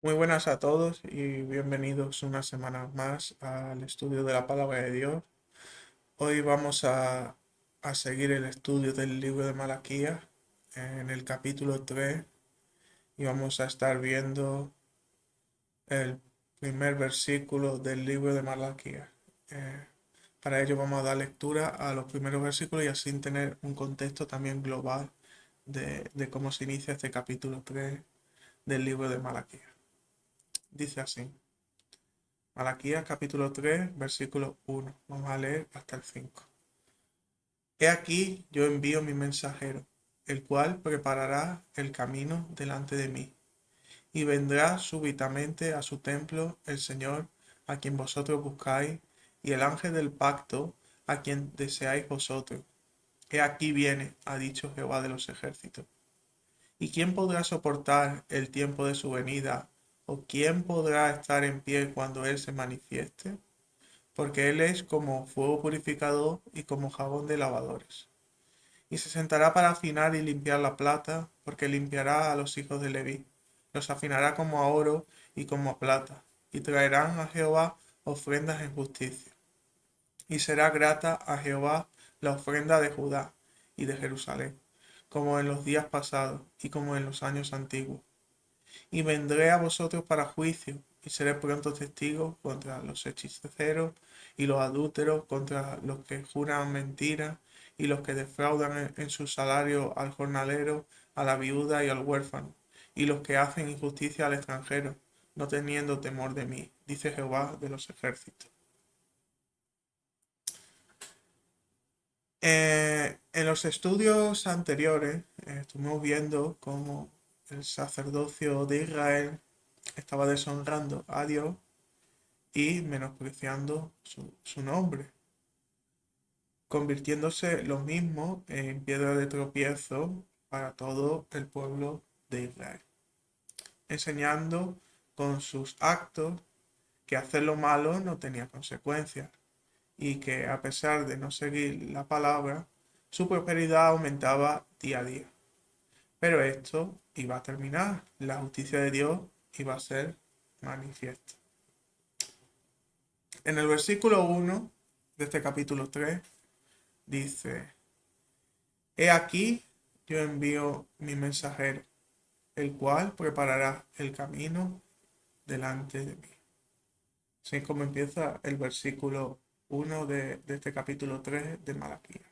Muy buenas a todos y bienvenidos una semana más al estudio de la palabra de Dios. Hoy vamos a seguir el estudio del libro de Malaquías en el capítulo 3 y vamos a estar viendo el primer versículo del libro de Malaquías. Eh, para ello vamos a dar lectura a los primeros versículos y así tener un contexto también global de cómo se inicia este capítulo 3 del libro de Malaquías. Dice así. Malaquías capítulo 3 versículo 1. Vamos a leer hasta el 5. He aquí yo envío mi mensajero, el cual preparará el camino delante de mí. Y vendrá súbitamente a su templo el Señor, a quien vosotros buscáis, y el ángel del pacto, a quien deseáis vosotros. He aquí viene, ha dicho Jehová de los ejércitos. ¿Y quién podrá soportar el tiempo de su venida? ¿O quién podrá estar en pie cuando Él se manifieste? Porque Él es como fuego purificador y como jabón de lavadores. Y se sentará para afinar y limpiar la plata, porque limpiará a los hijos de Leví. Los afinará como a oro y como a plata, y traerán a Jehová ofrendas en justicia. Y será grata a Jehová la ofrenda de Judá y de Jerusalén, como en los días pasados y como en los años antiguos. Y vendré a vosotros para juicio, y seré pronto testigo contra los hechiceros y los adúlteros, contra los que juran mentira y los que defraudan en su salario al jornalero, a la viuda y al huérfano, y los que hacen injusticia al extranjero, no teniendo temor de mí, dice Jehová de los ejércitos. En los estudios anteriores estuvimos viendo cómo el sacerdocio de Israel estaba deshonrando a Dios y menospreciando su nombre, convirtiéndose lo mismo en piedra de tropiezo para todo el pueblo de Israel, enseñando con sus actos que hacer lo malo no tenía consecuencias y que a pesar de no seguir la palabra, su prosperidad aumentaba día a día. Pero esto iba a terminar, la justicia de Dios iba a ser manifiesta. En el versículo 1 de este capítulo 3 dice, He aquí yo envío mi mensajero, el cual preparará el camino delante de mí. Así es como empieza el versículo 1 de este capítulo 3 de Malaquías.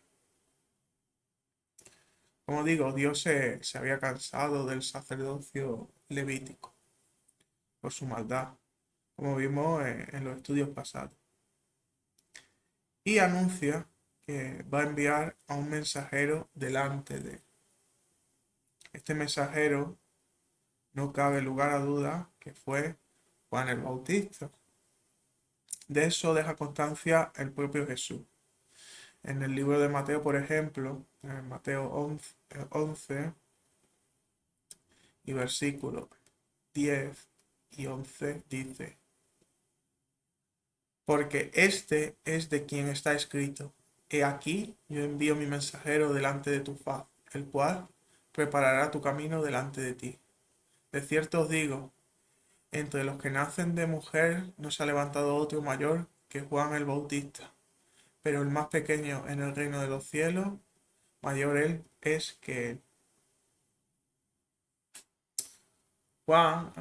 Como digo, Dios se había cansado del sacerdocio levítico por su maldad, como vimos en los estudios pasados. Y anuncia que va a enviar a un mensajero delante de él. Este mensajero no cabe lugar a duda que fue Juan el Bautista. De eso deja constancia el propio Jesús. En el libro de Mateo, por ejemplo, en Mateo 11 y versículos 10 y 11 dice, porque este es de quien está escrito, he aquí yo envío mi mensajero delante de tu faz, el cual preparará tu camino delante de ti. De cierto os digo, entre los que nacen de mujer no se ha levantado otro mayor que Juan el Bautista, pero el más pequeño en el reino de los cielos, mayor él es que él. Juan,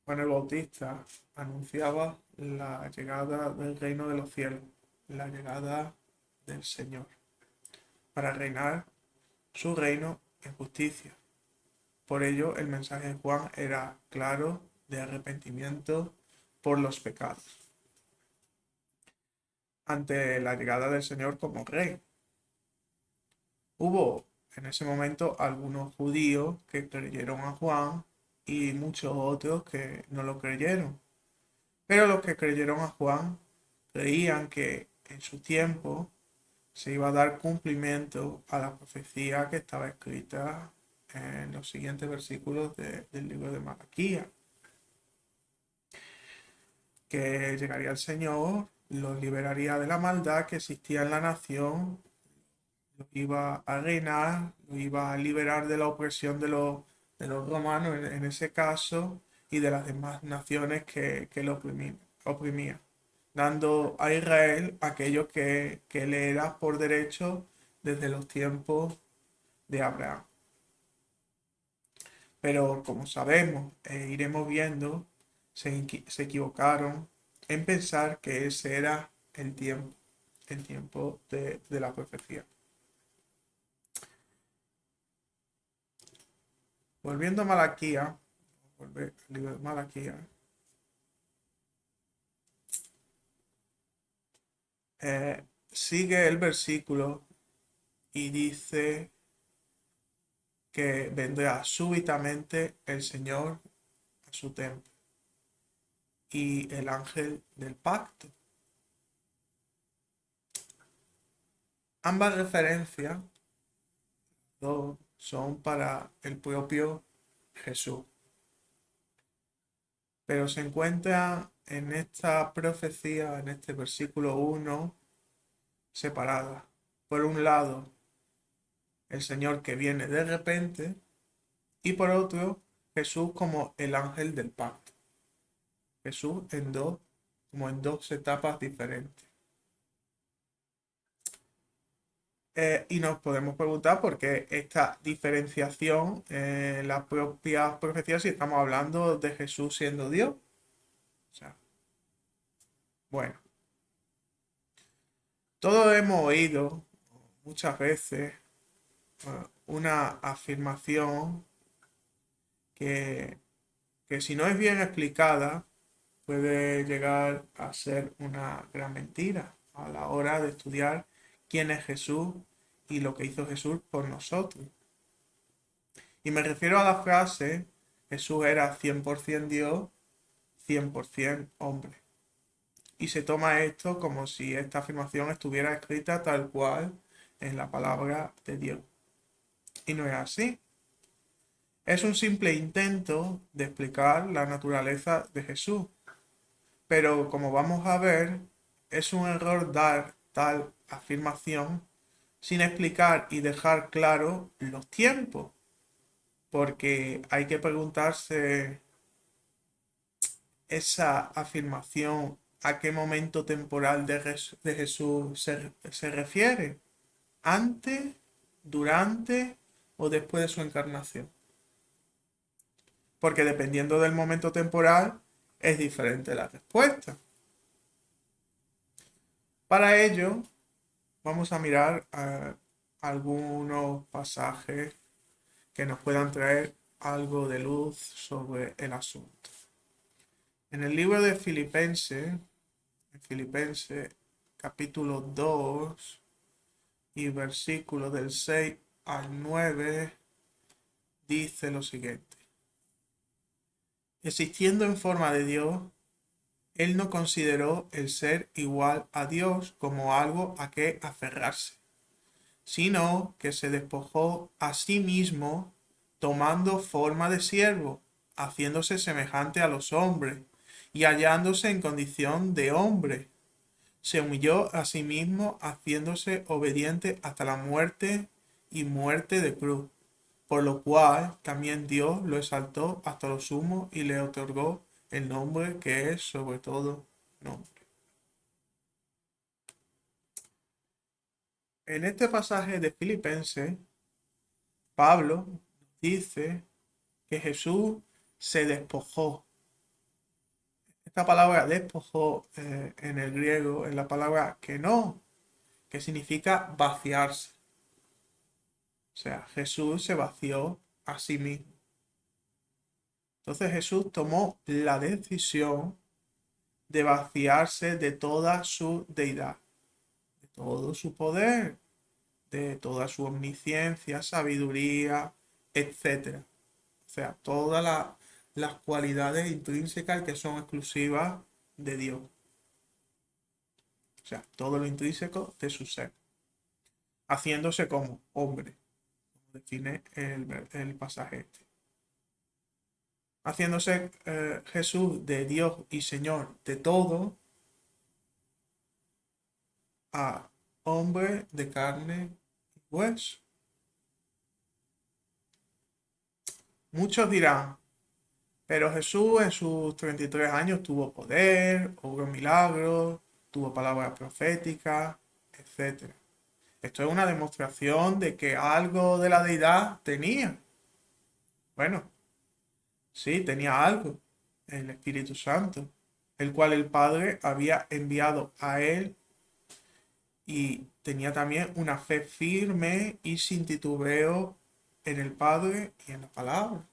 Juan el Bautista, anunciaba la llegada del reino de los cielos, la llegada del Señor, para reinar su reino en justicia. Por ello, el mensaje de Juan era claro de arrepentimiento por los pecados, ante la llegada del Señor como rey. Hubo en ese momento algunos judíos que creyeron a Juan y muchos otros que no lo creyeron. Pero los que creyeron a Juan creían que en su tiempo se iba a dar cumplimiento a la profecía que estaba escrita en los siguientes versículos del libro de Malaquías, que llegaría el Señor, los liberaría de la maldad que existía en la nación, los iba a reinar, los iba a liberar de la opresión de los romanos en ese caso, y de las demás naciones que lo oprimían, dando a Israel aquello que le era por derecho desde los tiempos de Abraham. Pero como sabemos, iremos viendo, se equivocaron en pensar que ese era el tiempo de la profecía. Volviendo a Malaquía, volver al libro de Malaquía, sigue el versículo y dice que vendrá súbitamente el Señor a su templo y el ángel del pacto. Ambas referencias son para el propio Jesús, pero se encuentra en esta profecía, en este versículo 1, separada. Por un lado, el Señor que viene de repente, y por otro, Jesús como el ángel del pacto. Jesús como en dos etapas diferentes. Y nos podemos preguntar por qué esta diferenciación en las propias profecías si estamos hablando de Jesús siendo Dios. O sea, bueno, todos hemos oído muchas veces una afirmación que, que si no es bien explicada puede llegar a ser una gran mentira a la hora de estudiar quién es Jesús y lo que hizo Jesús por nosotros. Y me refiero a la frase, Jesús era 100% Dios, 100% hombre. Y se toma esto como si esta afirmación estuviera escrita tal cual en la palabra de Dios. Y no es así. Es un simple intento de explicar la naturaleza de Jesús. Pero como vamos a ver, es un error dar tal afirmación sin explicar y dejar claro los tiempos. Porque hay que preguntarse esa afirmación a qué momento temporal de Jesús se refiere. ¿Antes, durante o después de su encarnación? Porque dependiendo del momento temporal es diferente la respuesta. Para ello, vamos a mirar algunos pasajes que nos puedan traer algo de luz sobre el asunto. En el libro de Filipenses capítulo 2 y versículos del 6 al 9, dice lo siguiente. Existiendo en forma de Dios, él no consideró el ser igual a Dios como algo a que aferrarse, sino que se despojó a sí mismo, tomando forma de siervo, haciéndose semejante a los hombres, y hallándose en condición de hombre. Se humilló a sí mismo, haciéndose obediente hasta la muerte y muerte de cruz, por lo cual también Dios lo exaltó hasta lo sumo y le otorgó el nombre que es sobre todo nombre. En este pasaje de Filipenses, Pablo dice que Jesús se despojó. Esta palabra despojó en el griego es la palabra que significa vaciarse. O sea, Jesús se vació a sí mismo. Entonces Jesús tomó la decisión de vaciarse de toda su deidad, de todo su poder, de toda su omnisciencia, sabiduría, etcétera. O sea, todas las cualidades intrínsecas que son exclusivas de Dios. O sea, todo lo intrínseco de su ser. Haciéndose como hombre, como define el pasaje este. Haciéndose Jesús de Dios y Señor de todo, a hombre de carne y hueso. Muchos dirán, Pero Jesús en sus 33 años tuvo poder, obró milagros, tuvo palabras proféticas, etcétera. Esto es una demostración de que algo de la deidad tenía. Bueno, sí, tenía algo, el Espíritu Santo, el cual el Padre había enviado a él, y tenía también una fe firme y sin titubeo en el Padre y en la palabra.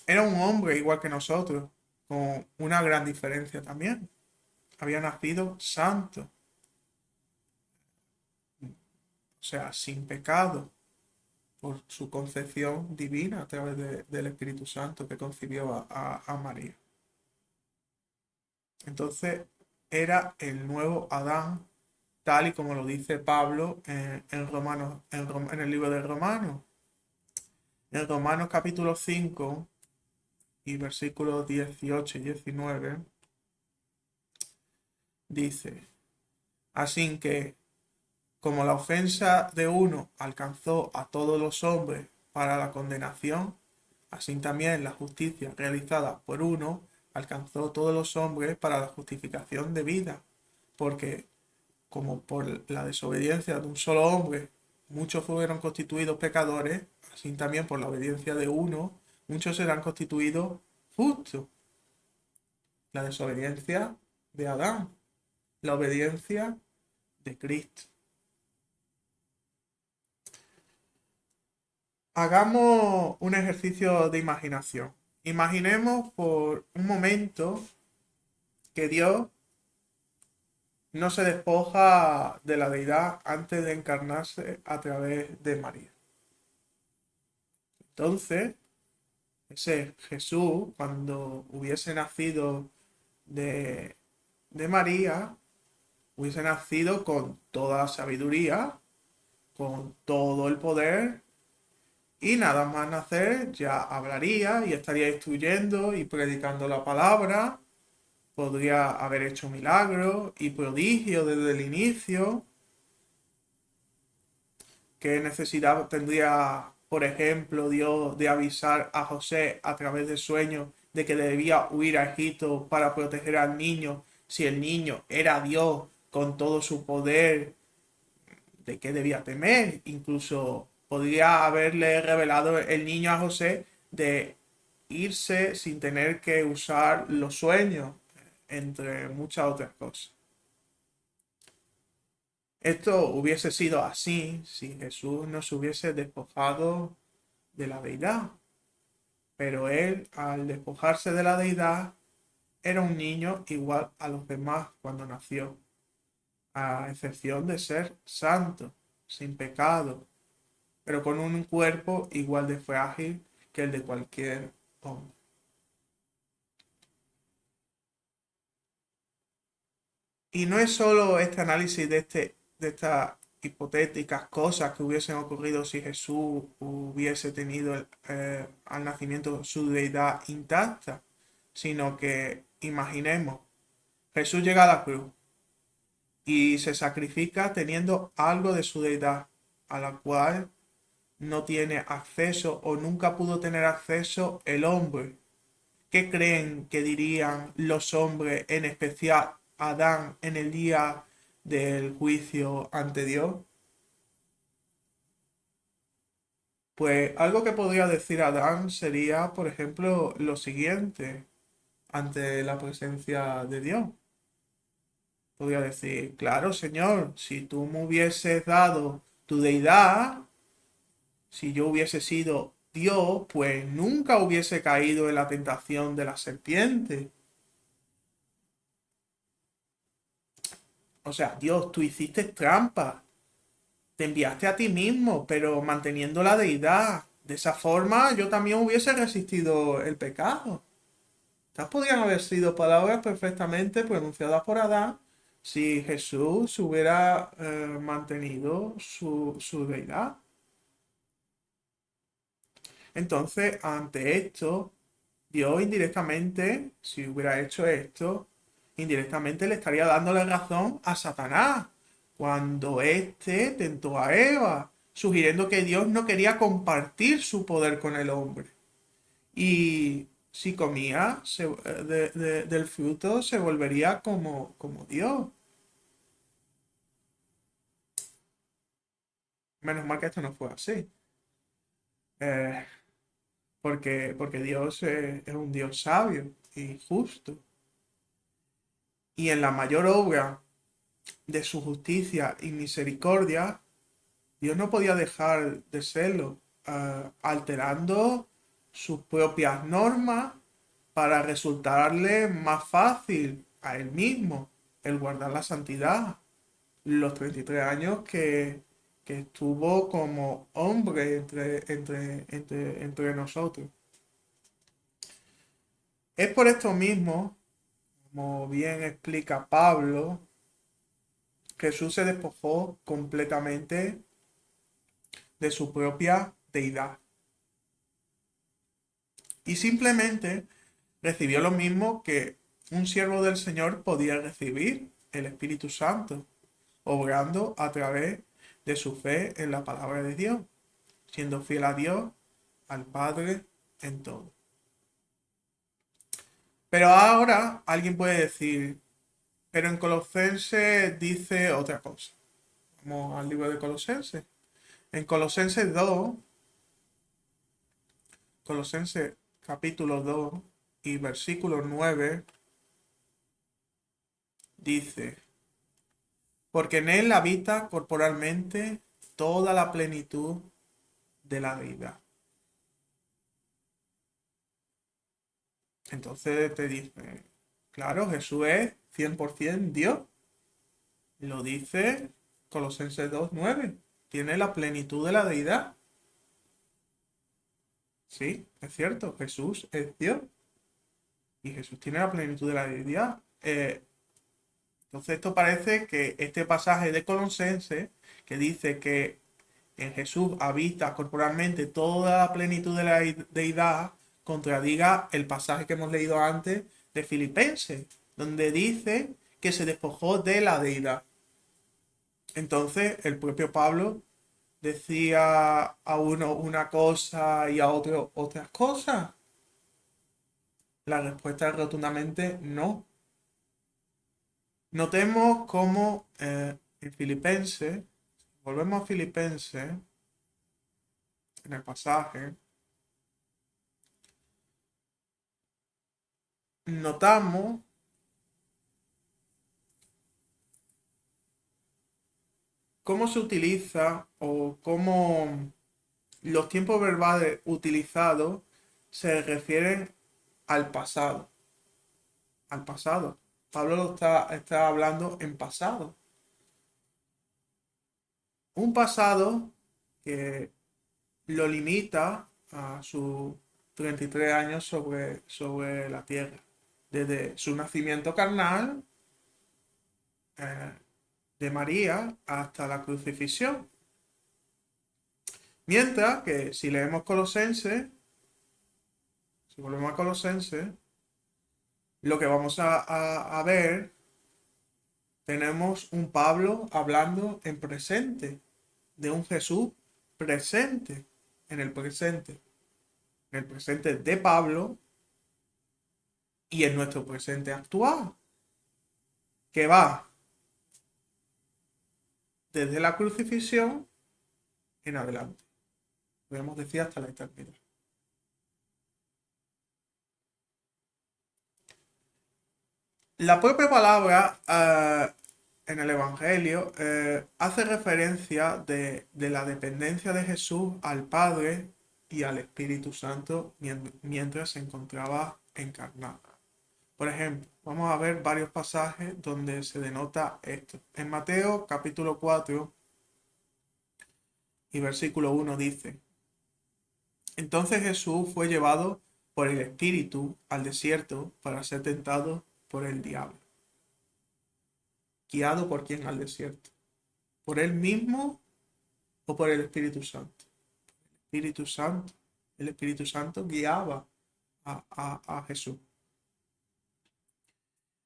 Era un hombre igual que nosotros, con una gran diferencia también. Había nacido santo, o sea, sin pecado, por su concepción divina a través del Espíritu Santo que concibió a María. Entonces, era el nuevo Adán, tal y como lo dice Pablo en el libro de Romanos. En Romanos capítulo 5 y versículos 18 y 19 dice: así que, como la ofensa de uno alcanzó a todos los hombres para la condenación, así también la justicia realizada por uno alcanzó a todos los hombres para la justificación de vida. Porque como por la desobediencia de un solo hombre muchos fueron constituidos pecadores, así también por la obediencia de uno muchos serán constituidos justos. La desobediencia de Adán, la obediencia de Cristo. Hagamos un ejercicio de imaginación. Imaginemos por un momento que Dios no se despoja de la deidad antes de encarnarse a través de María. Entonces, ese Jesús, cuando hubiese nacido de, de María, hubiese nacido con toda sabiduría, con todo el poder, y nada más nacer ya hablaría y estaría instruyendo y predicando la palabra. Podría haber hecho milagros y prodigios desde el inicio. ¿Qué necesidad tendría, por ejemplo, Dios de avisar a José a través de sueños de que debía huir a Egipto para proteger al niño, si el niño era Dios con todo su poder? ¿De qué debía temer? Incluso podría haberle revelado el niño a José de irse sin tener que usar los sueños, entre muchas otras cosas. Esto hubiese sido así si Jesús no se hubiese despojado de la deidad. Pero él, al despojarse de la deidad, era un niño igual a los demás cuando nació, a excepción de ser santo, sin pecado, pero con un cuerpo igual de frágil que el de cualquier hombre. Y no es solo este análisis de estas hipotéticas cosas que hubiesen ocurrido si Jesús hubiese tenido al nacimiento su deidad intacta, sino que imaginemos, Jesús llega a la cruz y se sacrifica teniendo algo de su deidad, a la cual no tiene acceso o nunca pudo tener acceso el hombre. ¿Qué creen que dirían los hombres, en especial Adán, en el día del juicio ante Dios? Pues algo que podría decir Adán sería, por ejemplo, lo siguiente ante la presencia de Dios. Podría decir: claro, Señor, si tú me hubieses dado tu deidad, si yo hubiese sido Dios, pues nunca hubiese caído en la tentación de la serpiente. O sea, Dios, tú hiciste trampa, te enviaste a ti mismo, pero manteniendo la deidad. De esa forma yo también hubiese resistido el pecado. Estas podrían haber sido palabras perfectamente pronunciadas por Adán si Jesús hubiera mantenido su deidad. Entonces, ante esto, Dios indirectamente, si hubiera hecho esto, indirectamente le estaría dando la razón a Satanás cuando éste tentó a Eva, sugiriendo que Dios no quería compartir su poder con el hombre. Y si comía del fruto, se volvería como Dios. Menos mal que esto no fue así. Eh, porque Dios es un Dios sabio y justo. Y en la mayor obra de su justicia y misericordia, Dios no podía dejar de serlo, alterando sus propias normas para resultarle más fácil a él mismo el guardar la santidad. Los 33 años que estuvo como hombre entre nosotros. Es por esto mismo, como bien explica Pablo, Jesús se despojó completamente de su propia deidad y simplemente recibió lo mismo que un siervo del Señor podía recibir, el Espíritu Santo, obrando a través de su fe en la palabra de Dios, siendo fiel a Dios, al Padre en todo. Pero ahora alguien puede decir, pero en Colosenses dice otra cosa. Vamos al libro de Colosenses. En Colosenses 2, Colosenses capítulo 2 y versículo 9 dice, porque en él habita corporalmente toda la plenitud de la deidad. Entonces te dice, claro, Jesús es 100% Dios. Lo dice Colosenses 2:9. Tiene la plenitud de la deidad. Sí, es cierto, Jesús es Dios. Y Jesús tiene la plenitud de la deidad. Entonces esto parece que este pasaje de Colosenses, que dice que en Jesús habita corporalmente toda la plenitud de la deidad, contradiga el pasaje que hemos leído antes de Filipenses, donde dice que se despojó de la deidad. Entonces el propio Pablo decía a uno una cosa y a otro otras cosas. La respuesta es rotundamente no. Notemos cómo en Filipenses, volvemos a Filipenses, en el pasaje, notamos cómo se utiliza o cómo los tiempos verbales utilizados se refieren al pasado. Al pasado. Pablo está hablando en pasado. Un pasado que lo limita a sus 33 años sobre la tierra. Desde su nacimiento carnal eh, de María hasta la crucifixión. Mientras que si leemos Colosenses, si volvemos a Colosenses, lo que vamos a ver, tenemos un Pablo hablando en presente, de un Jesús presente, en el presente, en el presente de Pablo y en nuestro presente actual, que va desde la crucifixión en adelante. Podemos decir hasta la eternidad. La propia palabra en el Evangelio hace referencia de la dependencia de Jesús al Padre y al Espíritu Santo mientras se encontraba encarnado. Por ejemplo, vamos a ver varios pasajes donde se denota esto. En Mateo capítulo 4 y versículo 1 dice, entonces Jesús fue llevado por el Espíritu al desierto para ser tentado por el diablo. ¿Guiado por quién al desierto? ¿Por él mismo o por el Espíritu Santo? Espíritu Santo. El Espíritu Santo guiaba a Jesús.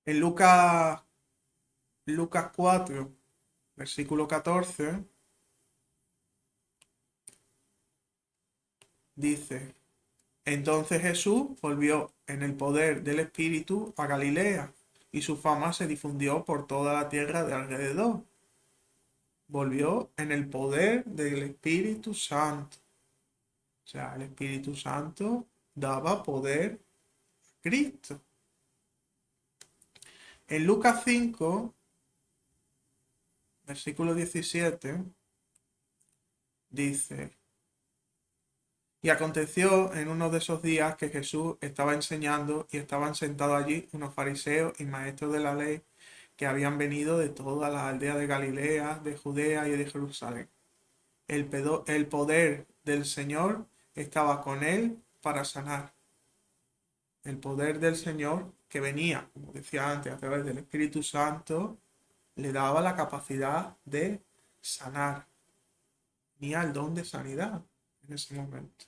En Lucas 4, versículo 14, dice, Entonces Jesús volvió en el poder del Espíritu a Galilea, y su fama se difundió por toda la tierra de alrededor. Volvió en el poder del Espíritu Santo. O sea, el Espíritu Santo daba poder a Cristo. En Lucas 5, versículo 17, dice: Y aconteció en uno de esos días que Jesús estaba enseñando y estaban sentados allí unos fariseos y maestros de la ley que habían venido de todas las aldeas de Galilea, de Judea y de Jerusalén. El poder del Señor estaba con él para sanar. El poder del Señor que venía, como decía antes, a través del Espíritu Santo, le daba la capacidad de sanar. Tenía el don de sanidad en ese momento.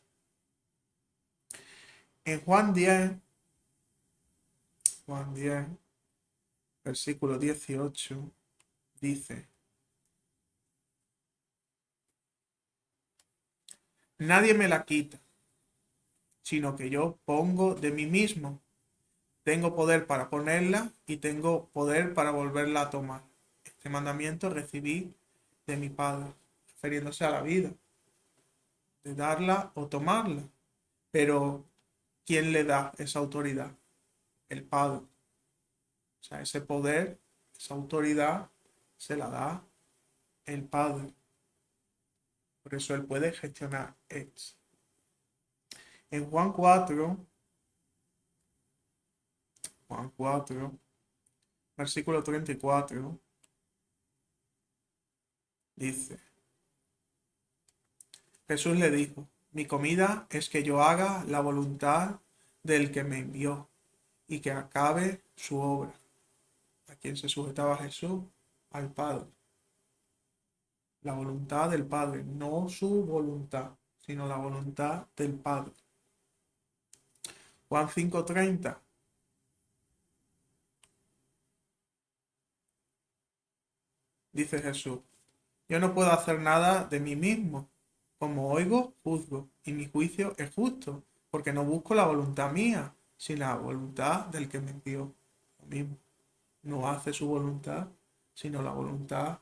En Juan 10, versículo 18, dice: Nadie me la quita, sino que yo pongo de mí mismo. Tengo poder para ponerla y tengo poder para volverla a tomar. Este mandamiento recibí de mi Padre, refiriéndose a la vida, de darla o tomarla. Pero, ¿quién le da esa autoridad? El Padre. O sea, ese poder, esa autoridad, se la da el Padre. Por eso Él puede gestionar esto. En Juan 4, versículo 34, dice: Jesús le dijo: Mi comida es que yo haga la voluntad del que me envió y que acabe su obra. ¿A quién se sujetaba Jesús? Al Padre. La voluntad del Padre, no su voluntad, sino la voluntad del Padre. Juan 5:30. Dice Jesús: Yo no puedo hacer nada de mí mismo. Como oigo, juzgo, y mi juicio es justo, porque no busco la voluntad mía, sino la voluntad del que me envió. Lo mismo. No hace su voluntad, sino la voluntad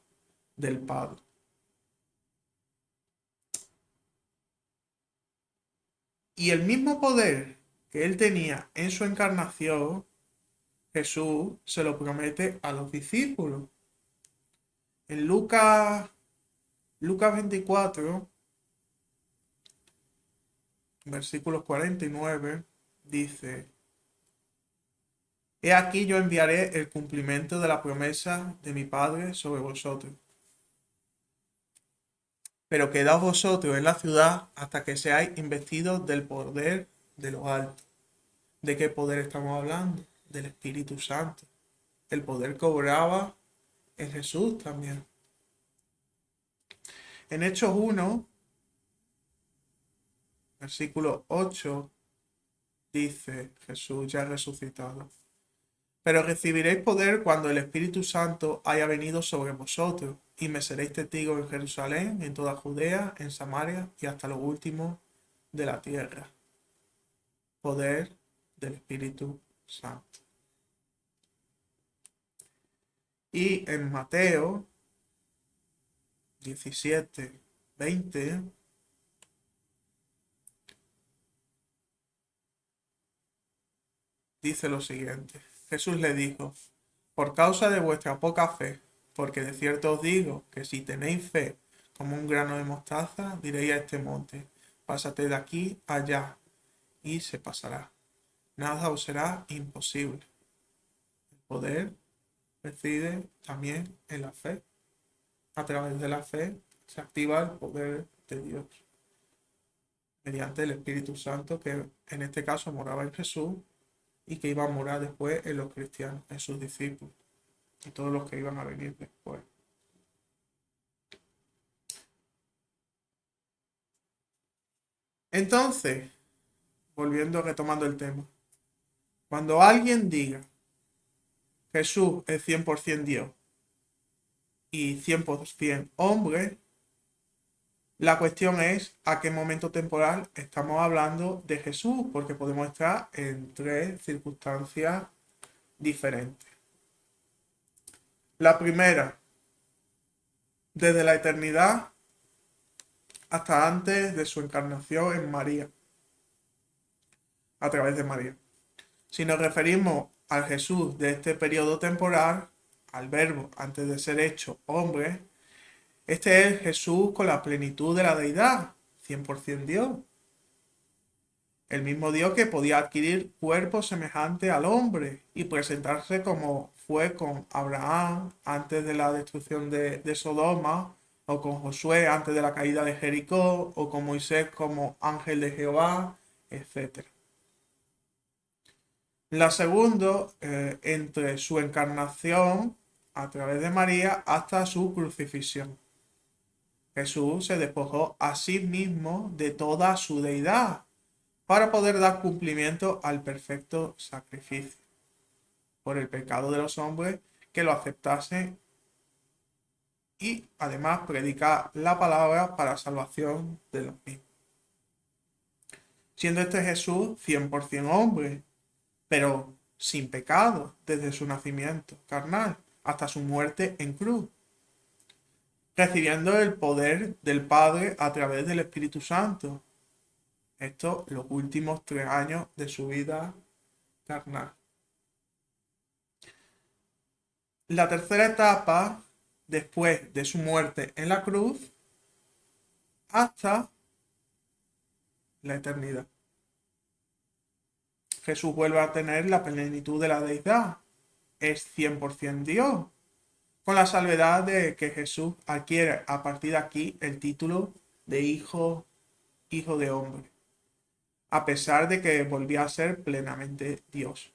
del Padre. Y el mismo poder que él tenía en su encarnación, Jesús se lo promete a los discípulos. En Lucas 24, versículos 49, dice: He aquí yo enviaré el cumplimiento de la promesa de mi Padre sobre vosotros. Pero quedaos vosotros en la ciudad hasta que seáis investidos del poder de lo alto. ¿De qué poder estamos hablando? Del Espíritu Santo. El poder cobraba en Jesús también. En Hechos 1, versículo 8, dice Jesús ya resucitado: Pero recibiréis poder cuando el Espíritu Santo haya venido sobre vosotros, y me seréis testigos en Jerusalén, en toda Judea, en Samaria y hasta lo último de la tierra. Poder del Espíritu Santo. Y en Mateo 17:20 dice lo siguiente: Jesús le dijo: Por causa de vuestra poca fe, porque de cierto os digo que si tenéis fe como un grano de mostaza, diréis a este monte: Pásate de aquí allá, y se pasará. Nada os será imposible. El poder reside también en la fe. A través de la fe se activa el poder de Dios, mediante el Espíritu Santo, que en este caso moraba en Jesús y que iba a morar después en los cristianos, en sus discípulos y todos los que iban a venir después. Entonces, volviendo, retomando el tema, cuando alguien diga Jesús es 100% Dios y 100% hombre, La cuestión es a qué momento temporal estamos hablando de Jesús, porque podemos estar en tres circunstancias diferentes. La primera, desde la eternidad hasta antes de su encarnación en María, a través de María. Si nos referimos al Jesús de este periodo temporal, al Verbo antes de ser hecho hombre, este es Jesús con la plenitud de la deidad, 100% Dios. El mismo Dios que podía adquirir cuerpo semejante al hombre y presentarse como fue con Abraham antes de la destrucción de Sodoma, o con Josué antes de la caída de Jericó, o con Moisés como ángel de Jehová, etc. La segunda, entre su encarnación a través de María hasta su crucifixión. Jesús se despojó a sí mismo de toda su deidad para poder dar cumplimiento al perfecto sacrificio por el pecado de los hombres que lo aceptasen y además predicar la palabra para salvación de los mismos. Siendo este Jesús 100% hombre, pero sin pecado desde su nacimiento carnal hasta su muerte en cruz, recibiendo el poder del Padre a través del Espíritu Santo. Esto los últimos 3 años de su vida carnal. La tercera etapa, después de su muerte en la cruz, hasta la eternidad. Jesús vuelve a tener la plenitud de la deidad. Es 100% Dios. Con la salvedad de que Jesús adquiere a partir de aquí el título de hijo de hombre. A pesar de que volvía a ser plenamente Dios.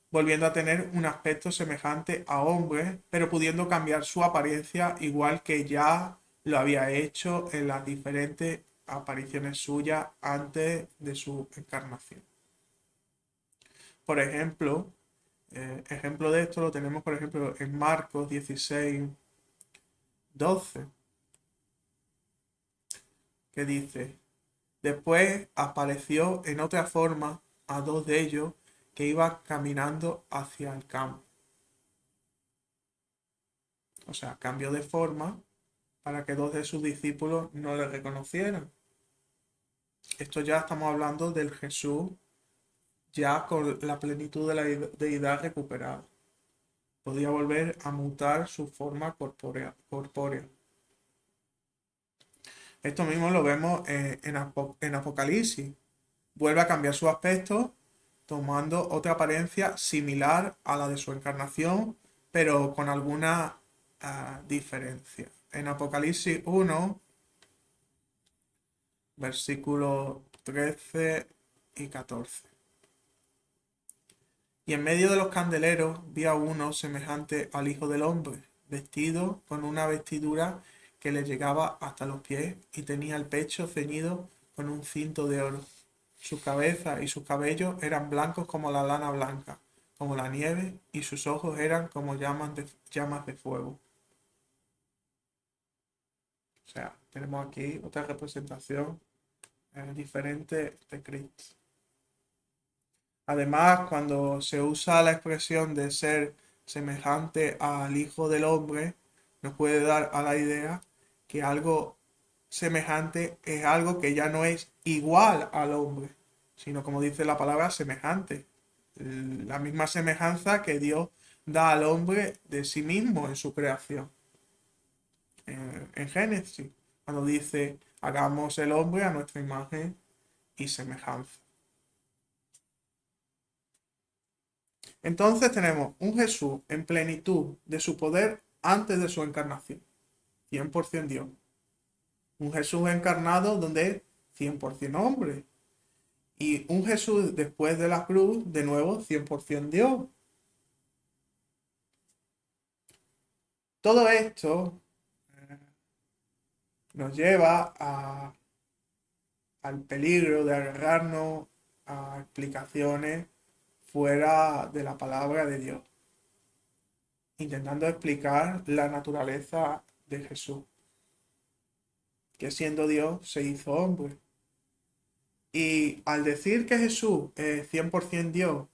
Volviendo a tener un aspecto semejante a hombre, pero pudiendo cambiar su apariencia igual que ya lo había hecho en las diferentes apariciones suyas antes de su encarnación. Por ejemplo, ejemplo de esto lo tenemos, por ejemplo, en Marcos 16, 12, que dice, después apareció en otra forma a dos de ellos que iban caminando hacia el campo. O sea, cambió de forma para que dos de sus discípulos no le reconocieran. Esto ya estamos hablando del Jesús ya con la plenitud de la deidad recuperada. Podía volver a mutar su forma corpórea. Esto mismo lo vemos en Apocalipsis. Vuelve a cambiar su aspecto, tomando otra apariencia similar a la de su encarnación, pero con alguna diferencia. En Apocalipsis 1, versículos 13 y 14. Y en medio de los candeleros vi a uno semejante al Hijo del Hombre, vestido con una vestidura que le llegaba hasta los pies y tenía el pecho ceñido con un cinto de oro. Su cabeza y sus cabellos eran blancos como la lana blanca, como la nieve, y sus ojos eran como llamas de fuego. O sea, tenemos aquí otra representación diferente de Cristo. Además, cuando se usa la expresión de ser semejante al Hijo del Hombre, nos puede dar a la idea que algo semejante es algo que ya no es igual al hombre, sino como dice la palabra, semejante. La misma semejanza que Dios da al hombre de sí mismo en su creación. En Génesis, cuando dice, hagamos el hombre a nuestra imagen y semejanza. Entonces tenemos un Jesús en plenitud de su poder antes de su encarnación, 100% Dios. Un Jesús encarnado donde es 100% hombre. Y un Jesús después de la cruz, de nuevo, 100% Dios. Todo esto nos lleva al peligro de agarrarnos a explicaciones fuera de la palabra de Dios, intentando explicar la naturaleza de Jesús. que siendo Dios se hizo hombre. Y al decir que Jesús es 100% Dios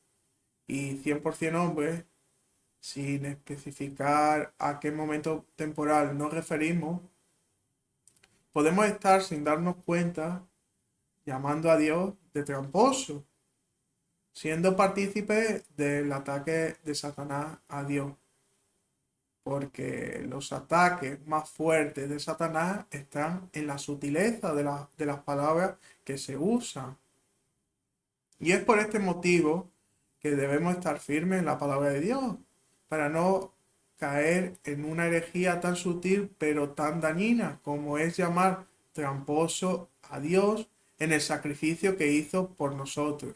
y 100% hombre, sin especificar a qué momento temporal nos referimos, podemos estar sin darnos cuenta llamando a Dios de tramposo, siendo partícipe del ataque de Satanás a Dios, porque los ataques más fuertes de Satanás están en la sutileza de las palabras que se usan. Y es por este motivo que debemos estar firmes en la palabra de Dios, para no caer en una herejía tan sutil pero tan dañina como es llamar tramposo a Dios en el sacrificio que hizo por nosotros.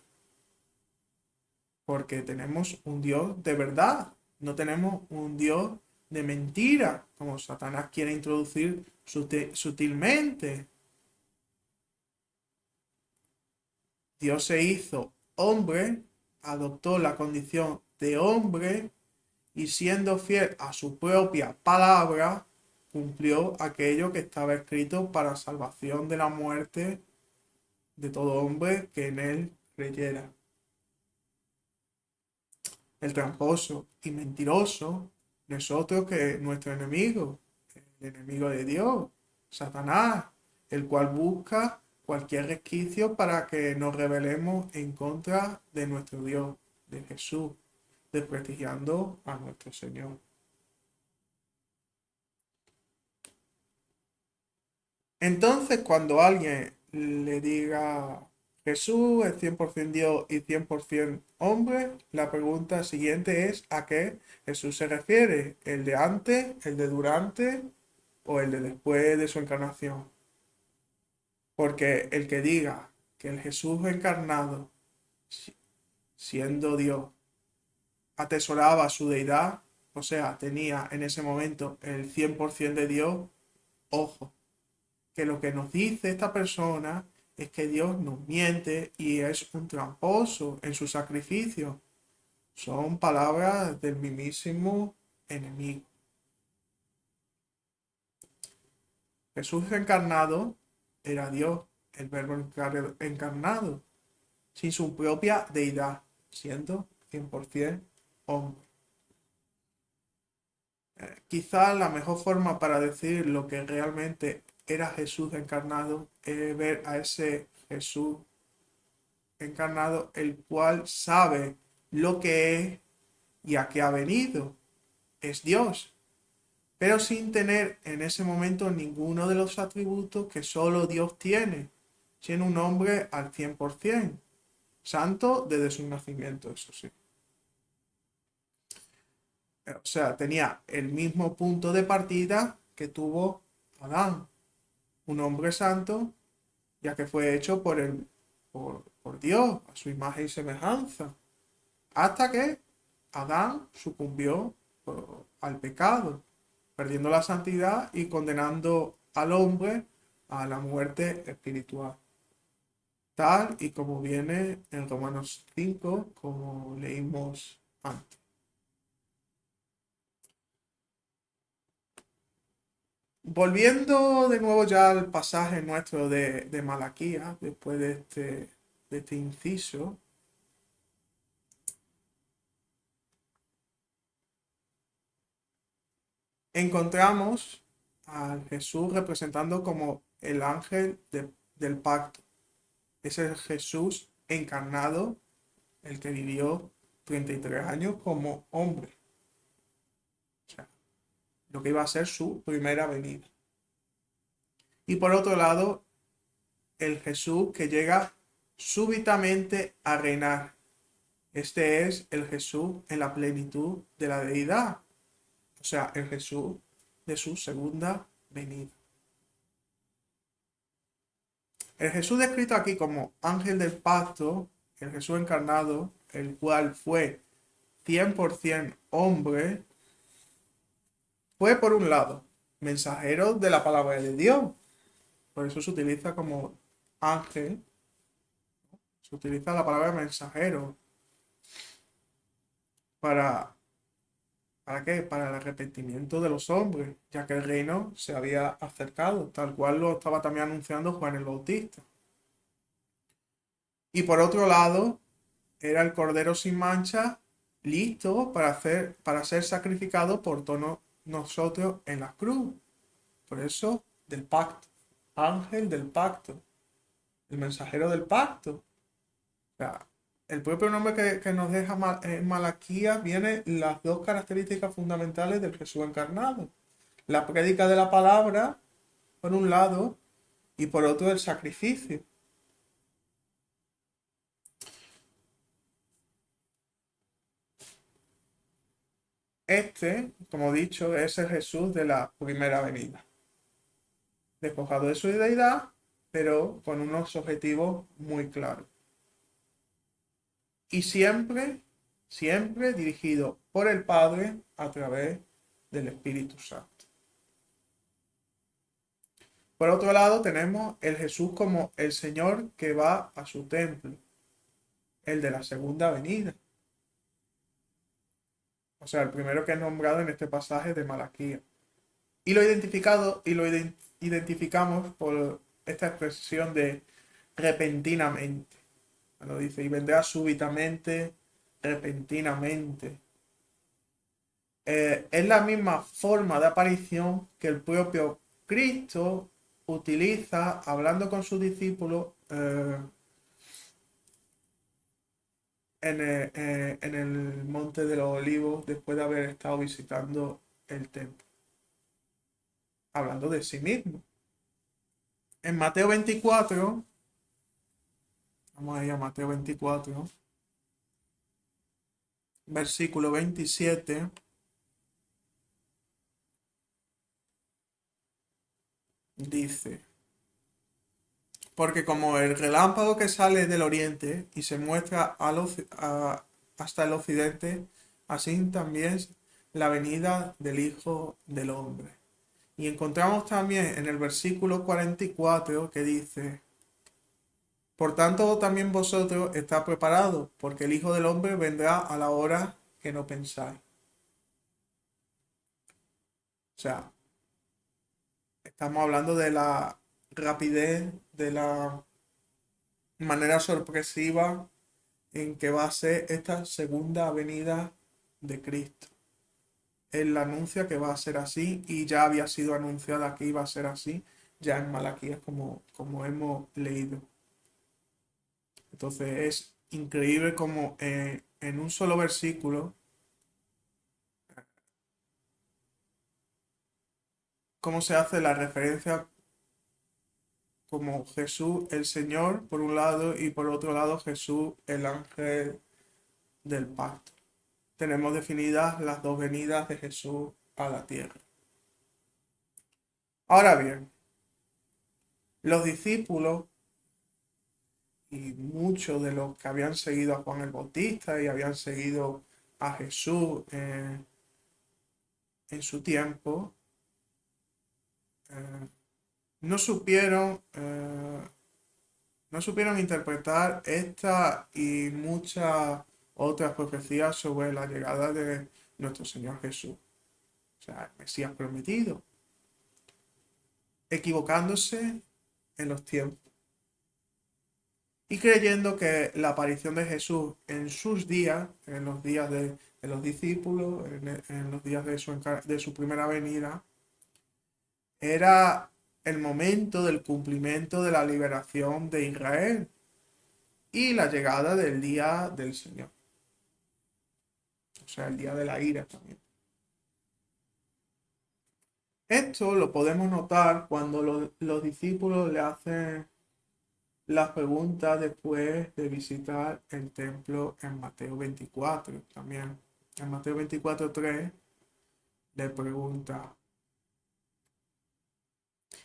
Porque tenemos un Dios de verdad, no tenemos un Dios de mentira, como Satanás quiere introducir sutilmente. Dios se hizo hombre, adoptó la condición de hombre y siendo fiel a su propia palabra, cumplió aquello que estaba escrito para salvación de la muerte de todo hombre que en él creyera. El tramposo y mentiroso no es otro que nuestro enemigo, el enemigo de Dios, Satanás, el cual busca cualquier resquicio para que nos rebelemos en contra de nuestro Dios, de Jesús, desprestigiando a nuestro Señor. Entonces, cuando alguien le diga Jesús es 100% Dios y 100% hombre, la pregunta siguiente es ¿a qué Jesús se refiere? ¿El de antes, el de durante o el de después de su encarnación? Porque el que diga que el Jesús encarnado, siendo Dios, atesoraba su deidad, o sea, tenía en ese momento el 100% de Dios, ojo, que lo que nos dice esta persona es que Dios nos miente y es un tramposo en su sacrificio. Son palabras del mismísimo enemigo. Jesús encarnado era Dios, el verbo encarnado, sin su propia deidad, siendo 100% hombre. Quizá la mejor forma para decir lo que realmente era Jesús encarnado es ver a ese Jesús encarnado, el cual sabe lo que es y a qué ha venido. Es Dios, pero sin tener en ese momento ninguno de los atributos que solo Dios tiene, siendo un hombre al 100%, santo desde su nacimiento, eso sí. O sea, tenía el mismo punto de partida que tuvo Adán, un hombre santo, ya que fue hecho por Dios, a su imagen y semejanza, hasta que Adán sucumbió al pecado, perdiendo la santidad y condenando al hombre a la muerte espiritual, tal y como viene en Romanos 5, como leímos antes. Volviendo de nuevo ya al pasaje nuestro de Malaquías, después de este inciso, encontramos a Jesús representando como el ángel del pacto. Es el Jesús encarnado, el que vivió 33 años como hombre. O sea, lo que iba a ser su primera venida. Y por otro lado, el Jesús que llega súbitamente a reinar. Este es el Jesús en la plenitud de la deidad. O sea, el Jesús de su segunda venida. El Jesús descrito aquí como ángel del pacto, el Jesús encarnado, el cual fue 100% hombre, fue por un lado mensajero de la palabra de Dios. Por eso se utiliza como ángel, se utiliza la palabra mensajero para ¿Para qué? Para el arrepentimiento de los hombres, ya que el reino se había acercado, tal cual lo estaba también anunciando Juan el Bautista. Y por otro lado, era el Cordero sin mancha, listo para ser sacrificado por todos nosotros en la cruz. Por eso, del pacto. Ángel del pacto. El mensajero del pacto. O sea, el propio nombre que nos deja en Malaquías viene las dos características fundamentales del Jesús encarnado. La prédica de la palabra, por un lado, y por otro el sacrificio. Este, como he dicho, es el Jesús de la primera venida. Despojado de su deidad, pero con unos objetivos muy claros. Y siempre, siempre dirigido por el Padre a través del Espíritu Santo. Por otro lado, tenemos el Jesús como el Señor que va a su templo, el de la segunda venida. O sea, el primero que es nombrado en este pasaje de Malaquía. Y lo identificamos por esta expresión de repentinamente. Cuando dice, y vendrá súbitamente, repentinamente. Es la misma forma de aparición que el propio Cristo utiliza hablando con sus discípulos en el Monte de los Olivos después de haber estado visitando el templo, hablando de sí mismo. En Mateo 24, vamos a ir a Mateo 24, versículo 27, dice, porque como el relámpago que sale del oriente y se muestra hasta el occidente, así también la venida del Hijo del Hombre. Y encontramos también en el versículo 44 que dice, por tanto también vosotros estáis preparados, porque el Hijo del Hombre vendrá a la hora que no pensáis. O sea, estamos hablando de la rapidez, de la manera sorpresiva en que va a ser esta segunda venida de Cristo. Él anuncia que va a ser así y ya había sido anunciada que iba a ser así ya en Malaquías como hemos leído. Entonces es increíble como en un solo versículo, cómo se hace la referencia como Jesús el Señor por un lado y por otro lado Jesús el ángel del pacto. Tenemos definidas las dos venidas de Jesús a la tierra. Ahora bien, los discípulos y muchos de los que habían seguido a Juan el Bautista y habían seguido a Jesús en su tiempo, eh, no supieron, no supieron interpretar esta y muchas otras profecías sobre la llegada de nuestro Señor Jesús, o sea, el Mesías prometido, equivocándose en los tiempos y creyendo que la aparición de Jesús en sus días, en los días de los discípulos, en los días de su primera venida, era el momento del cumplimiento de la liberación de Israel y la llegada del día del Señor, o sea, el día de la ira también. Esto lo podemos notar cuando los discípulos le hacen las preguntas después de visitar el templo en Mateo 24 también. En Mateo 24:3 le pregunta,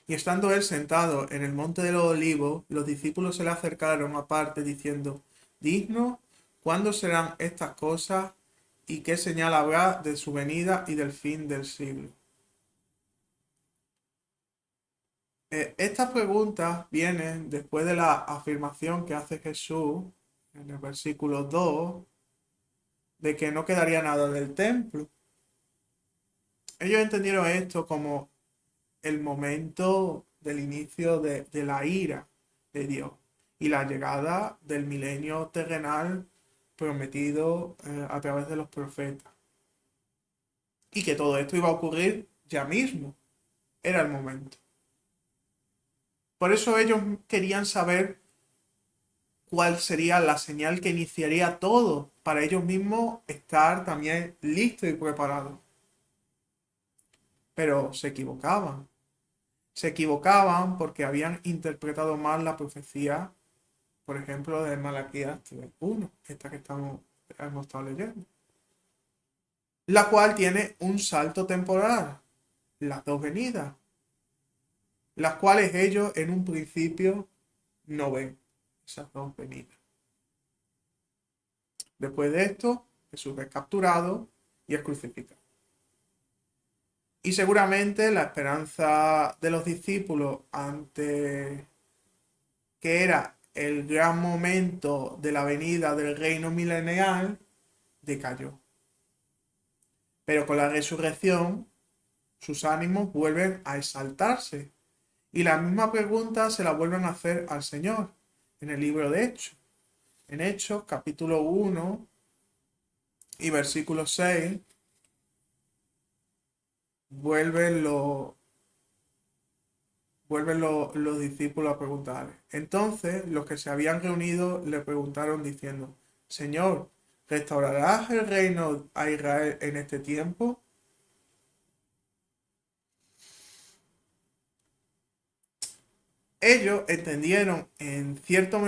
y estando él sentado en el monte de los olivos, los discípulos se le acercaron aparte diciendo, Dinos, ¿cuándo serán estas cosas y qué señal habrá de su venida y del fin del siglo? Estas preguntas vienen después de la afirmación que hace Jesús en el versículo 2 de que no quedaría nada del templo. Ellos entendieron esto como el momento del inicio de la ira de Dios y la llegada del milenio terrenal prometido a través de los profetas. Y que todo esto iba a ocurrir ya mismo. Era el momento. Por eso ellos querían saber cuál sería la señal que iniciaría todo, para ellos mismos estar también listos y preparados. Pero se equivocaban. Se equivocaban porque habían interpretado mal la profecía, por ejemplo, de Malaquías 3:1, esta que hemos estado leyendo, la cual tiene un salto temporal, las dos venidas, las cuales ellos en un principio no ven, esas dos venidas. Después de esto, Jesús es capturado y es crucificado. Y seguramente la esperanza de los discípulos ante que era el gran momento de la venida del reino milenial decayó. Pero con la resurrección, sus ánimos vuelven a exaltarse. Y la misma pregunta se la vuelven a hacer al Señor en el libro de Hechos. En Hechos, capítulo 1 y versículo 6, vuelven los discípulos a preguntar. Entonces los que se habían reunido le preguntaron diciendo, Señor, ¿restaurarás el reino a Israel en este tiempo? Ellos entendieron en cierto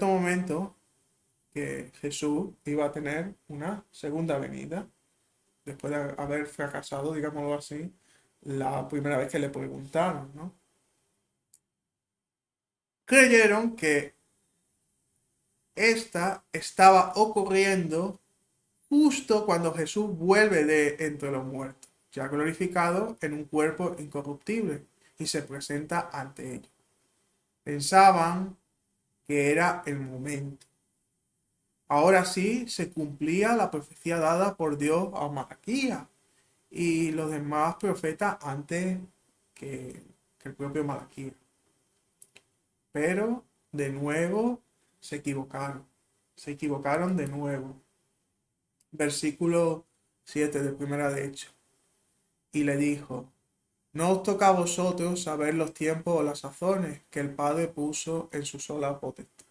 momento que Jesús iba a tener una segunda venida, después de haber fracasado, digámoslo así, la primera vez que le preguntaron, ¿no? Creyeron que esta estaba ocurriendo justo cuando Jesús vuelve de entre los muertos, ya glorificado en un cuerpo incorruptible, y se presenta ante ellos. Pensaban que era el momento. Ahora sí se cumplía la profecía dada por Dios a Malaquías y los demás profetas antes que, que el propio Malaquías. Pero de nuevo se equivocaron. Se equivocaron de nuevo. Versículo 7 de Primera de Hechos. Y le dijo, no os toca a vosotros saber los tiempos o las sazones que el Padre puso en su sola potestad.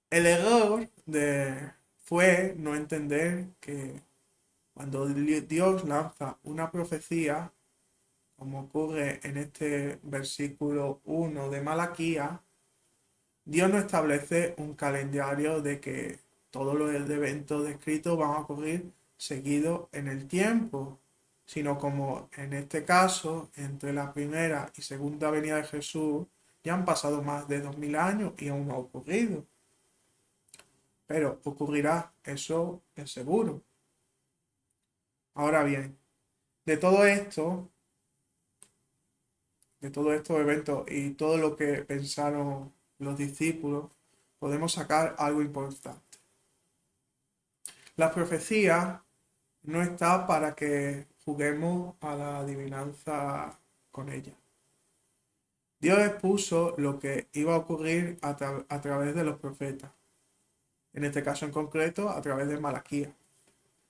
El error fue no entender que cuando Dios lanza una profecía, como ocurre en este versículo 1 de Malaquía, Dios no establece un calendario de que todos los eventos descritos van a ocurrir seguidos en el tiempo, sino como en este caso, entre la primera y segunda venida de Jesús, ya han pasado más de 2000 años y aún no ha ocurrido. Pero ocurrirá, eso es seguro. Ahora bien, de todo esto, de todos estos eventos y todo lo que pensaron los discípulos, podemos sacar algo importante. La profecía no está para que juguemos a la adivinanza con ella. Dios expuso lo que iba a ocurrir a través de los profetas, en este caso en concreto a través de Malaquías,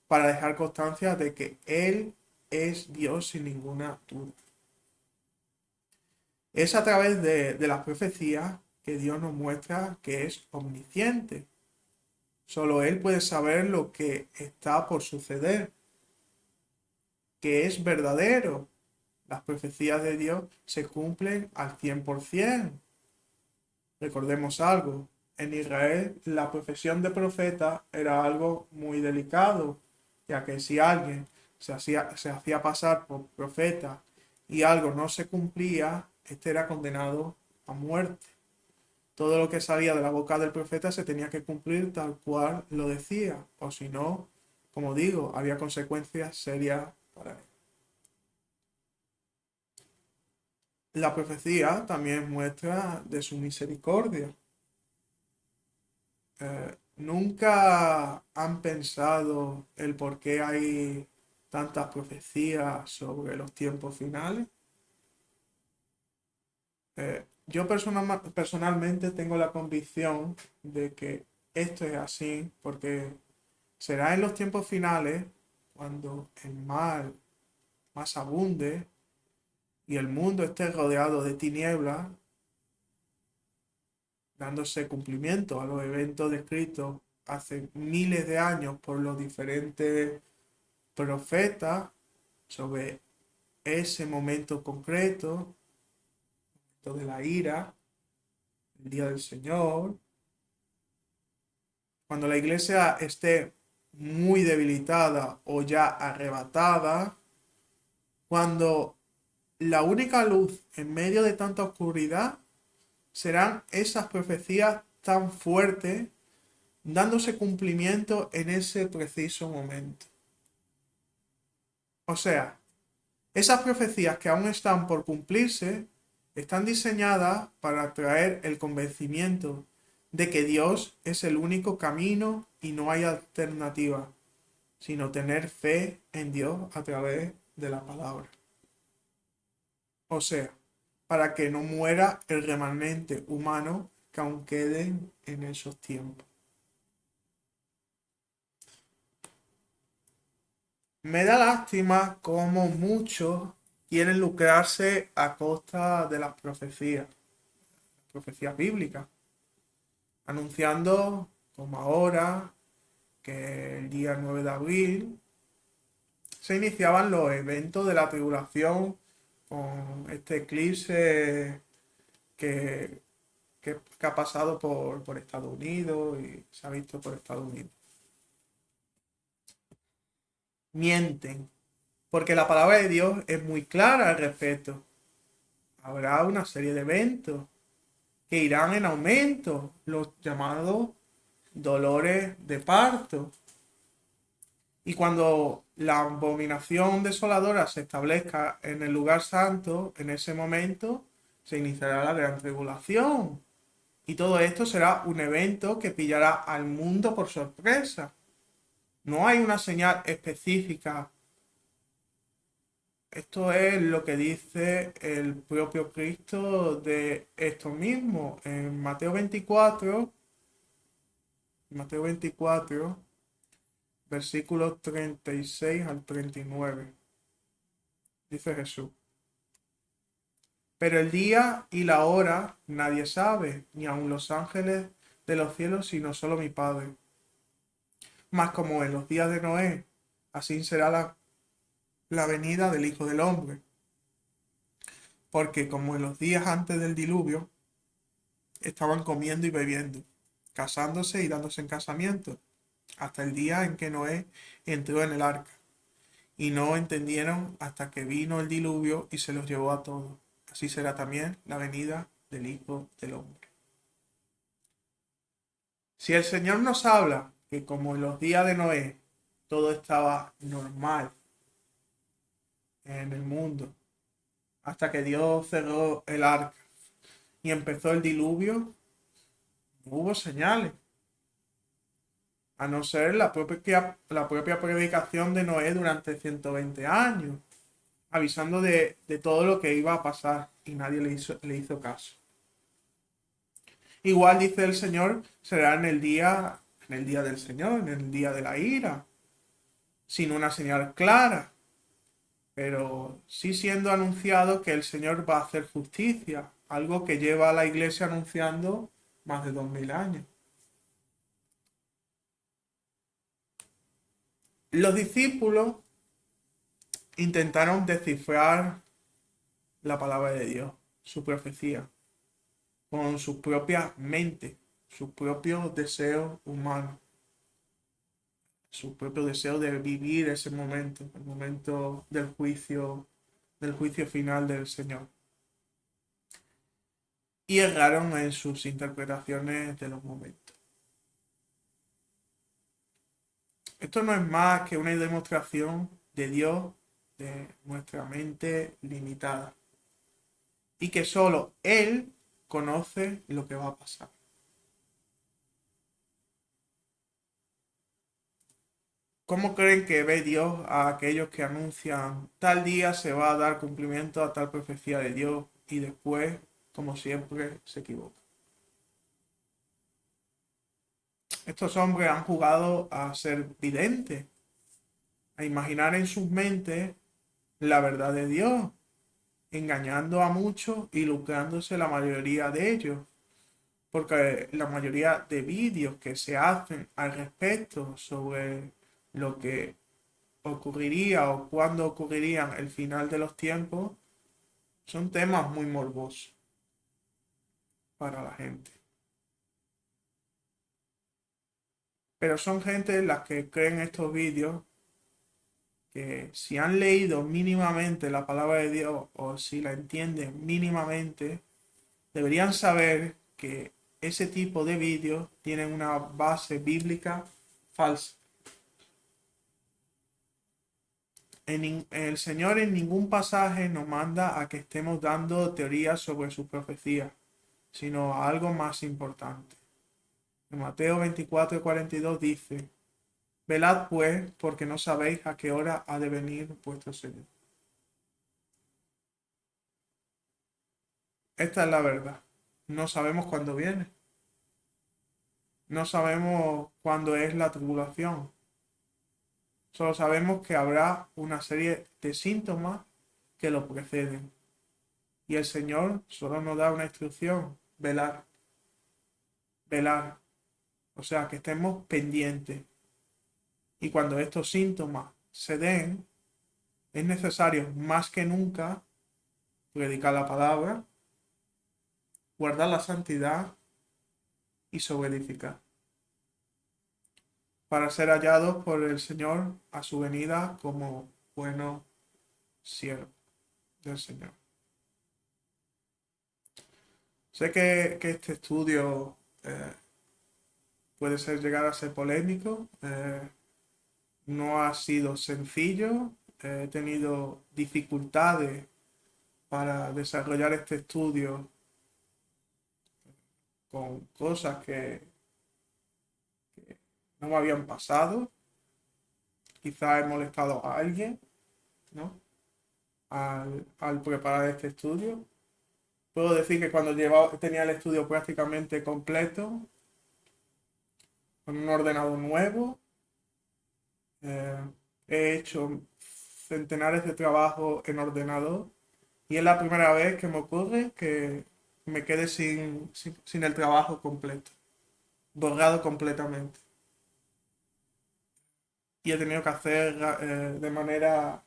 para dejar constancia de que Él es Dios sin ninguna duda. Es a través de las profecías que Dios nos muestra que es omnisciente. Solo Él puede saber lo que está por suceder, que es verdadero. Las profecías de Dios se cumplen al 100%. Recordemos algo, en Israel la profesión de profeta era algo muy delicado, ya que si alguien se hacía pasar por profeta y algo no se cumplía, este era condenado a muerte. Todo lo que salía de la boca del profeta se tenía que cumplir tal cual lo decía, o si no, como digo, había consecuencias serias para él. La profecía también muestra de su misericordia. ¿Nunca han pensado el por qué hay tantas profecías sobre los tiempos finales? Personalmente tengo la convicción de que esto es así porque será en los tiempos finales cuando el mal más abunde y el mundo esté rodeado de tinieblas, dándose cumplimiento a los eventos descritos hace miles de años por los diferentes profetas sobre ese momento concreto, de la ira, el día del Señor, cuando la iglesia esté muy debilitada o ya arrebatada, cuando la única luz en medio de tanta oscuridad serán esas profecías tan fuertes dándose cumplimiento en ese preciso momento. O sea, esas profecías que aún están por cumplirse están diseñadas para traer el convencimiento de que Dios es el único camino y no hay alternativa, sino tener fe en Dios a través de la palabra. O sea, para que no muera el remanente humano que aún queden en esos tiempos. Me da lástima cómo muchos quieren lucrarse a costa de las profecías bíblicas, anunciando como ahora que el día 9 de abril se iniciaban los eventos de la tribulación con este eclipse que, que ha pasado por Estados Unidos y se ha visto por Estados Unidos. Mienten, porque la palabra de Dios es muy clara al respecto. Habrá una serie de eventos que irán en aumento, los llamados dolores de parto. Y cuando la abominación desoladora se establezca en el lugar santo, en ese momento se iniciará la gran tribulación. Y todo esto será un evento que pillará al mundo por sorpresa. No hay una señal específica. Esto es lo que dice el propio Cristo de esto mismo. En Mateo 24, versículos 36 al 39. Dice Jesús. Pero el día y la hora nadie sabe, ni aun los ángeles de los cielos, sino solo mi Padre. Mas como en los días de Noé, así será la venida del Hijo del Hombre. Porque como en los días antes del diluvio, estaban comiendo y bebiendo, casándose y dándose en casamiento, hasta el día en que Noé entró en el arca. Y no entendieron hasta que vino el diluvio y se los llevó a todos. Así será también la venida del Hijo del Hombre. Si el Señor nos habla que como en los días de Noé todo estaba normal en el mundo, hasta que Dios cerró el arca y empezó el diluvio, no hubo señales, a no ser la propia predicación de Noé durante 120 años, avisando de todo lo que iba a pasar y nadie le hizo caso. Igual dice el Señor, será en el día del Señor, en el día de la ira, sin una señal clara, pero sí siendo anunciado que el Señor va a hacer justicia, algo que lleva a la iglesia anunciando más de 2000 años. Los discípulos intentaron descifrar la palabra de Dios, su profecía, con sus propias mentes, sus propios deseos humanos, su propio deseo de vivir ese momento, el momento del juicio final del Señor. Y erraron en sus interpretaciones de los momentos. Esto no es más que una demostración de Dios, de nuestra mente limitada. Y que solo Él conoce lo que va a pasar. ¿Cómo creen que ve Dios a aquellos que anuncian tal día se va a dar cumplimiento a tal profecía de Dios y después, como siempre, se equivocan? Estos hombres han jugado a ser videntes, a imaginar en sus mentes la verdad de Dios, engañando a muchos y lucrándose la mayoría de ellos. Porque la mayoría de vídeos que se hacen al respecto sobre lo que ocurriría o cuándo ocurrirían el final de los tiempos son temas muy morbosos para la gente. Pero son gente las que creen estos vídeos que si han leído mínimamente la palabra de Dios o si la entienden mínimamente, deberían saber que ese tipo de vídeos tienen una base bíblica falsa. El Señor en ningún pasaje nos manda a que estemos dando teorías sobre sus profecías, sino a algo más importante. En Mateo 24:42 dice: Velad pues, porque no sabéis a qué hora ha de venir vuestro Señor. Esta es la verdad. No sabemos cuándo viene. No sabemos cuándo es la tribulación. Solo sabemos que habrá una serie de síntomas que lo preceden. Y el Señor solo nos da una instrucción: velar, velar. O sea, que estemos pendientes. Y cuando estos síntomas se den, es necesario más que nunca predicar la palabra, guardar la santidad y sobreedificar, para ser hallados por el Señor a su venida como buenos siervos del Señor. Sé que este estudio puede llegar a ser polémico, no ha sido sencillo, he tenido dificultades para desarrollar este estudio con cosas que no me habían pasado. Quizás he molestado a alguien, ¿no? Al preparar este estudio. Puedo decir que cuando tenía el estudio prácticamente completo, con un ordenador nuevo, eh, he hecho centenares de trabajos en ordenador y es la primera vez que me ocurre que me quede sin el trabajo completo, borrado completamente. Y he tenido que hacer de manera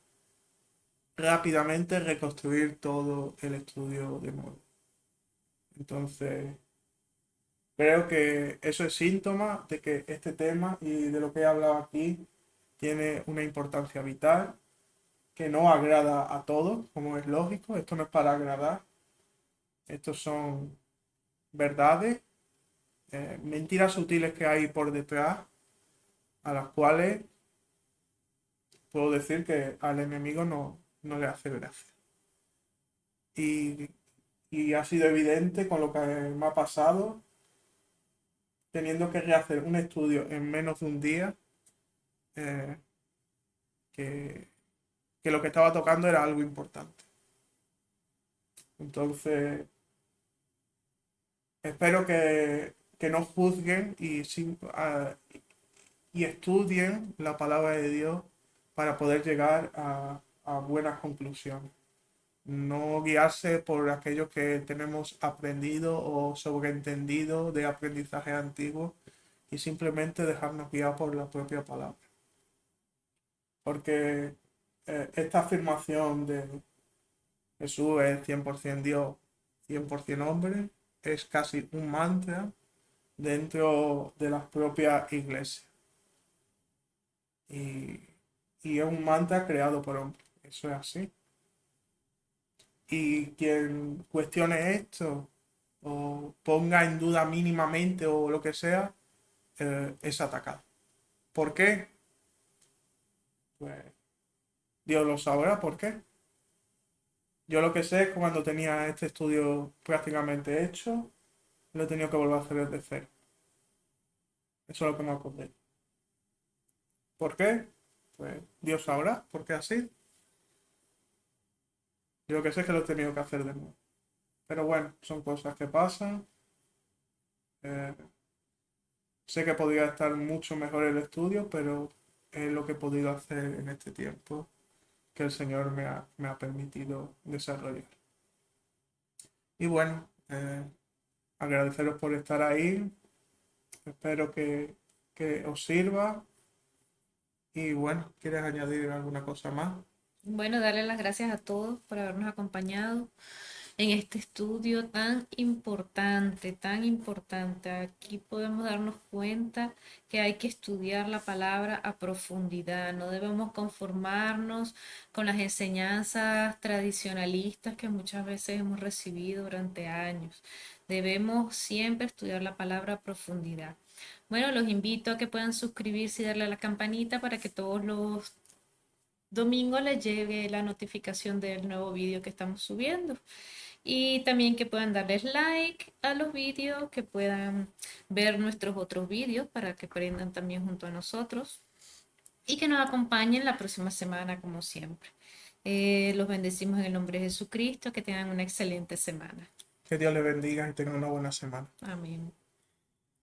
rápidamente reconstruir todo el estudio de nuevo. Entonces, creo que eso es síntoma de que este tema y de lo que he hablado aquí tiene una importancia vital que no agrada a todos, como es lógico. Esto no es para agradar. Estos son verdades, mentiras sutiles que hay por detrás, a las cuales puedo decir que al enemigo no le hace gracia. Y, y ha sido evidente con lo que me ha pasado, teniendo que rehacer un estudio en menos de un día, eh, que, que lo que estaba tocando era algo importante. Entonces, espero que no juzguen y estudien la palabra de Dios para poder llegar a buenas conclusiones. No guiarse por aquello que tenemos aprendido o sobreentendido de aprendizaje antiguo y simplemente dejarnos guiar por la propia palabra. Porque esta afirmación de Jesús es 100% Dios, 100% hombre, es casi un mantra dentro de las propias iglesias. Y, y es un mantra creado por hombres. Eso es así. Y quien cuestione esto o ponga en duda mínimamente o lo que sea, es atacado. ¿Por qué? Pues Dios lo sabrá por qué. Yo lo que sé es que cuando tenía este estudio prácticamente hecho, lo he tenido que volver a hacer desde cero. Eso es lo que me ocurre. ¿Por qué? Pues Dios sabrá, porque así. Yo lo que sé es que lo he tenido que hacer de nuevo. Pero bueno, son cosas que pasan. Eh, Sé que podría estar mucho mejor el estudio, pero es lo que he podido hacer en este tiempo que el Señor me ha permitido desarrollar. Y bueno, agradeceros por estar ahí. Espero que os sirva. Y bueno, ¿quieres añadir alguna cosa más? Bueno, darle las gracias a todos por habernos acompañado en este estudio tan importante, tan importante. Aquí podemos darnos cuenta que hay que estudiar la palabra a profundidad. No debemos conformarnos con las enseñanzas tradicionalistas que muchas veces hemos recibido durante años. Debemos siempre estudiar la palabra a profundidad. Bueno, los invito a que puedan suscribirse y darle a la campanita para que todos los domingos les llegue la notificación del nuevo vídeo que estamos subiendo. Y también que puedan darles like a los vídeos, que puedan ver nuestros otros vídeos para que aprendan también junto a nosotros y que nos acompañen la próxima semana como siempre. Los bendecimos en el nombre de Jesucristo, que tengan una excelente semana. Que Dios les bendiga y tengan una buena semana. Amén.